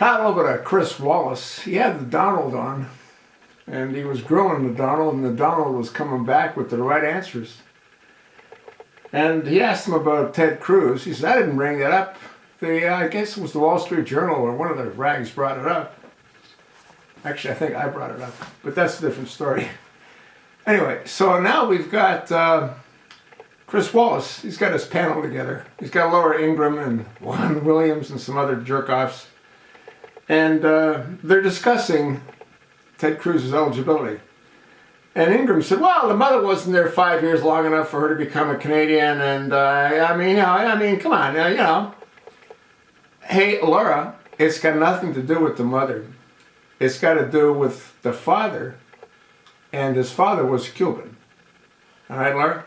Pat over to Chris Wallace. He had the Donald on, and he was grilling the Donald, and the Donald was coming back with the right answers. And he asked him about Ted Cruz. He said, I didn't bring that up. I guess it was the Wall Street Journal or one of the rags brought it up. Actually, I think I brought it up, but that's a different story. Anyway, so now we've got Chris Wallace. He's got his panel together. He's got Laura Ingraham and Juan Williams and some other jerk-offs. And they're discussing Ted Cruz's eligibility. And Ingraham said, well, the mother wasn't there 5 years long enough for her to become a Canadian. And I mean, come on, Hey, Laura, it's got nothing to do with the mother. It's got to do with the father. And his father was Cuban. All right, Laura?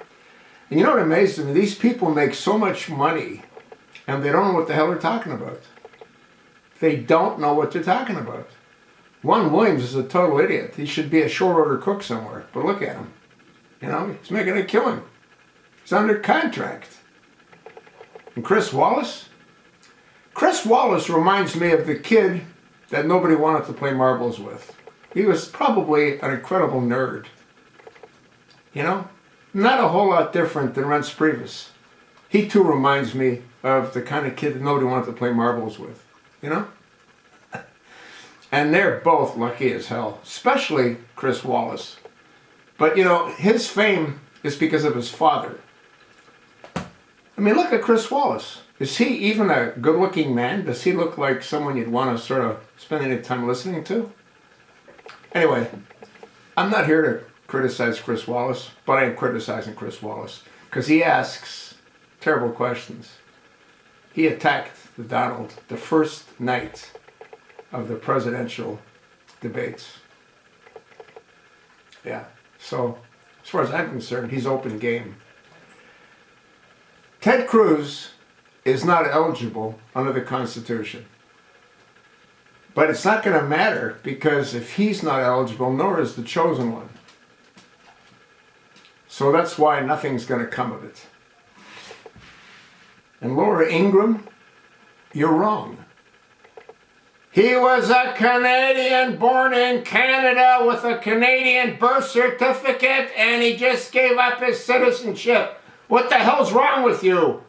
And you know what amazes me? These people make so much money, and they don't know what the hell they're talking about. They don't know what they're talking about. Juan Williams is a total idiot. He should be a short order cook somewhere. But look at him. He's making a killing. He's under contract. And Chris Wallace? Chris Wallace reminds me of the kid that nobody wanted to play marbles with. He was probably an incredible nerd. Not a whole lot different than Reince Priebus. He too reminds me of the kind of kid that nobody wanted to play marbles with. And they're both lucky as hell, especially Chris Wallace. But his fame is because of his father. I mean, look at Chris Wallace. Is he even a good-looking man? Does he look like someone you'd want to sort of spend any time listening to? Anyway, I'm not here to criticize Chris Wallace, but I am criticizing Chris Wallace because he asks terrible questions. He attacked the Donald the first night of the presidential debates. Yeah, so as far as I'm concerned, he's open game. Ted Cruz is not eligible under the Constitution. But it's not going to matter because if he's not eligible, nor is the chosen one. So that's why nothing's going to come of it. And Laura Ingraham, you're wrong. He was a Canadian born in Canada with a Canadian birth certificate and he just gave up his citizenship. What the hell's wrong with you?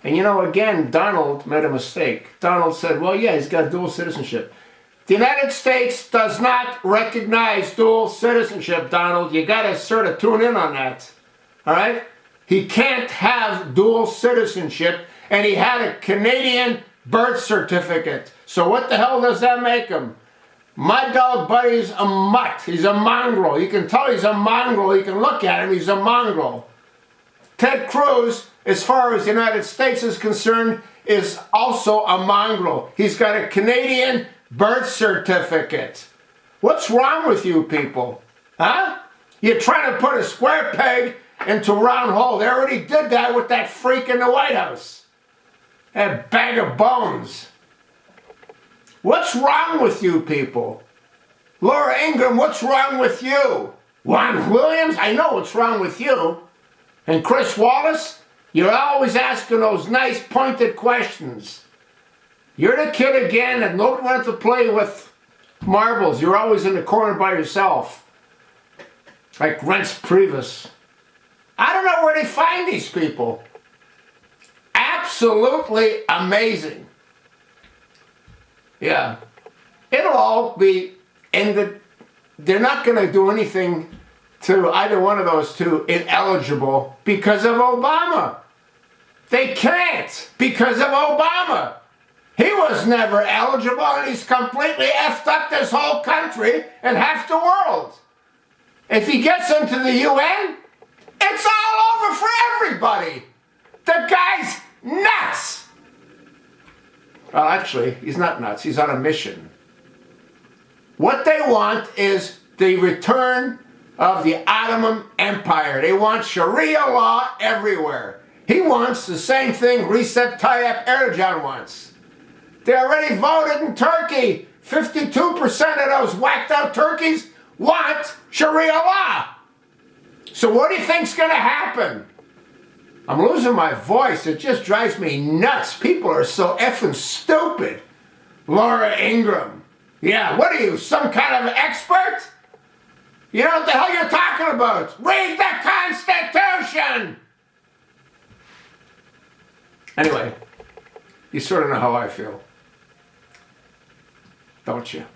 And again, Donald made a mistake. Donald said, well, yeah, he's got dual citizenship. The United States does not recognize dual citizenship, Donald. You got to sort of tune in on that. All right? He can't have dual citizenship, and he had a Canadian birth certificate. So what the hell does that make him? My dog buddy's a mutt. He's a mongrel. You can tell he's a mongrel. You can look at him. He's a mongrel. Ted Cruz, as far as the United States is concerned, is also a mongrel. He's got a Canadian birth certificate. What's wrong with you people? Huh? You're trying to put a square peg into a round hole. They already did that with that freak in the White House. That bag of bones. What's wrong with you people? Laura Ingraham, what's wrong with you? Juan Williams, I know what's wrong with you. And Chris Wallace, you're always asking those nice pointed questions. You're the kid again that nobody wanted to play with marbles. You're always in the corner by yourself. Like Reince Priebus. I don't know where they find these people. Absolutely amazing. Yeah. It'll all be ended. They're not going to do anything to either one of those two ineligible because of Obama. They can't because of Obama. He was never eligible and he's completely effed up this whole country and half the world. If he gets into the UN, it's all over for everybody. The guy's nuts. Well, actually, he's not nuts. He's on a mission. What they want is the return of the Ottoman Empire. They want Sharia law everywhere. He wants the same thing Recep Tayyip Erdogan wants. They already voted in Turkey. 52% of those whacked out turkeys want Sharia law. So what do you think's going to happen? I'm losing my voice. It just drives me nuts. People are so effing stupid. Laura Ingraham. Yeah, what are you, some kind of expert? You know what the hell you're talking about. Read the Constitution! Anyway, you sort of know how I feel. Don't you?